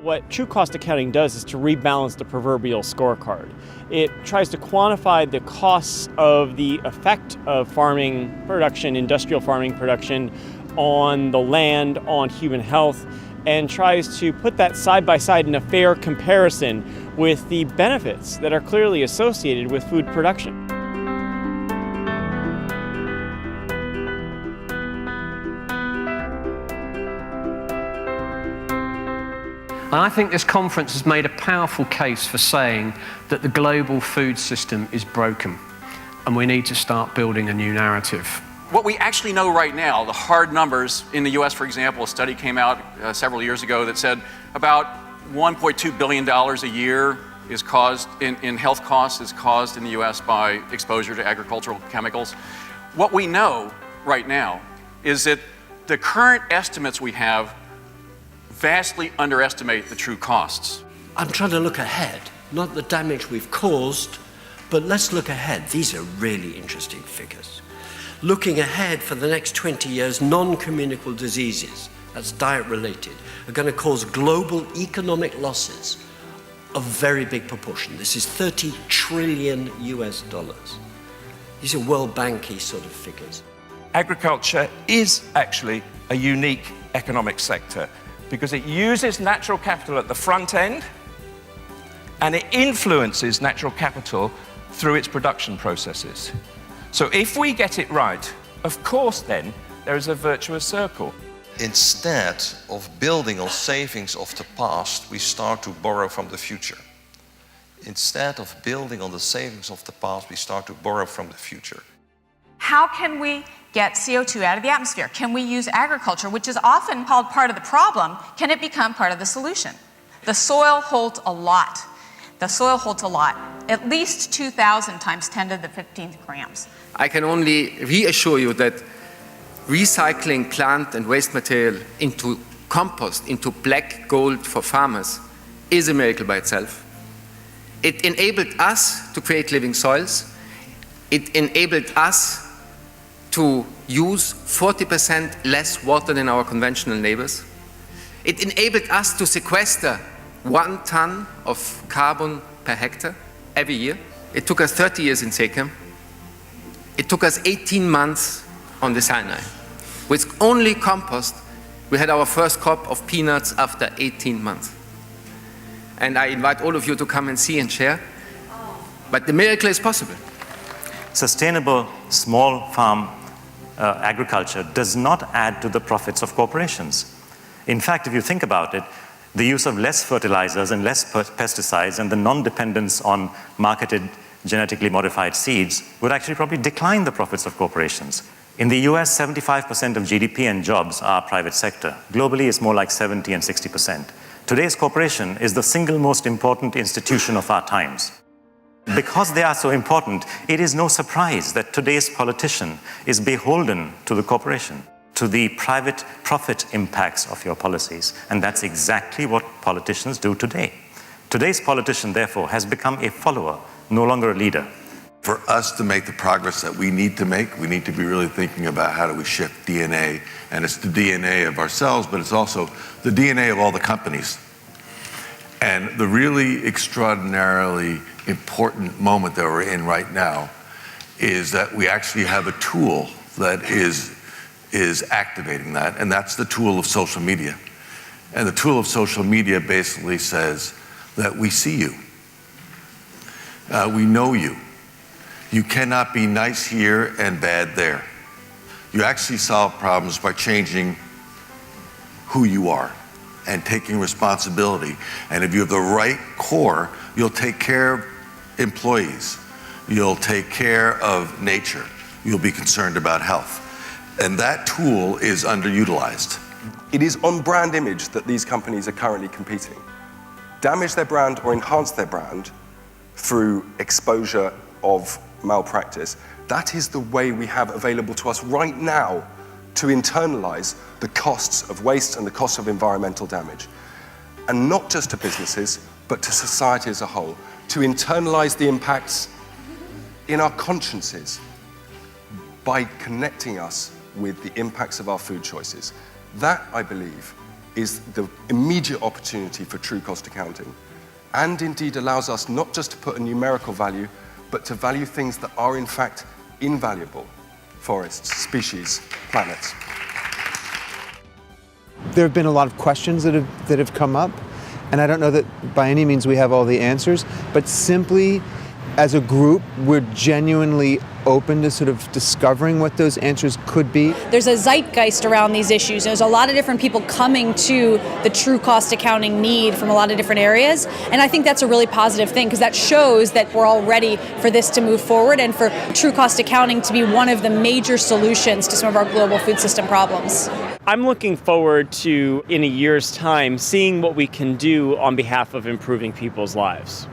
What true cost accounting does is to rebalance the proverbial scorecard. It tries to quantify the costs of the effect of farming production, industrial farming production, on the land, on human health, and tries to put that side by side in a fair comparison with the benefits that are clearly associated with food production. And I think this conference has made a powerful case for saying that the global food system is broken and we need to start building a new narrative. What we actually know right now, the hard numbers in the US, for example, a study came out several years ago that said about $1.2 billion a year is caused in health costs is caused in the US by exposure to agricultural chemicals. What we know right now is that the current estimates we have vastly underestimate the true costs. I'm trying to look ahead, not the damage we've caused, but let's look ahead. These are really interesting figures. Looking ahead for the next 20 years, non-communicable diseases, that's diet related, are going to cause global economic losses of very big proportion. This is 30 trillion US dollars. These are World Bank-y sort of figures. Agriculture is actually a unique economic sector because it uses natural capital at the front end and it influences natural capital through its production processes. So if we get it right, of course then there is a virtuous circle. Instead of building on savings of the past, we start to borrow from the future. Instead of building on the savings of the past, we start to borrow from the future. How can we get CO2 out of the atmosphere? Can we use agriculture, which is often called part of the problem, can it become part of the solution? The soil holds a lot. The soil holds a lot, at least 2,000 times 10 to the 15th grams. I can only reassure you that recycling plant and waste material into compost, into black gold for farmers, is a miracle by itself. It enabled us to create living soils. It enabled us to use 40% less water than our conventional neighbors. It enabled us to sequester 1 ton of carbon per hectare every year. It took us 30 years in Seligmann. It took us 18 months on the Sinai. With only compost, we had our first crop of peanuts after 18 months. And I invite all of you to come and see and share. But the miracle is possible. Sustainable small farm agriculture does not add to the profits of corporations. In fact, if you think about it, the use of less fertilizers and less pesticides and the non-dependence on marketed genetically modified seeds would actually probably decline the profits of corporations. In the US, 75% of GDP and jobs are private sector. Globally, it's more like 70 and 60%. Today's corporation is the single most important institution of our times. Because they are so important, it is no surprise that today's politician is beholden to the corporation, to the private profit impacts of your policies. And that's exactly what politicians do today. Today's politician, therefore, has become a follower, no longer a leader. For us to make the progress that we need to make, we need to be really thinking about how do we shift DNA. And it's the DNA of ourselves, but it's also the DNA of all the companies. And the really extraordinarily important moment that we're in right now is that we actually have a tool that is activating that, and that's the tool of social media. And the tool of social media basically says that we see you. We know you. You cannot be nice here and bad there. You actually solve problems by changing who you are and taking responsibility. And if you have the right core, you'll take care of employees. You'll take care of nature. You'll be concerned about health. And that tool is underutilized. It is on brand image that these companies are currently competing. Damage their brand or enhance their brand through exposure of malpractice. That is the way we have available to us right now to internalize the costs of waste and the costs of environmental damage. And not just to businesses, but to society as a whole. To internalize the impacts in our consciences by connecting us with the impacts of our food choices. That, I believe, is the immediate opportunity for true cost accounting, and indeed allows us not just to put a numerical value, but to value things that are in fact invaluable: forests, species, planets. There have been a lot of questions that have come up, and I don't know that by any means we have all the answers, but simply as a group, we're genuinely open to sort of discovering what those answers could be. There's a zeitgeist around these issues. There's a lot of different people coming to the true cost accounting need from a lot of different areas. And I think that's a really positive thing, because that shows that we're all ready for this to move forward and for true cost accounting to be one of the major solutions to some of our global food system problems. I'm looking forward to, in a year's time, seeing what we can do on behalf of improving people's lives.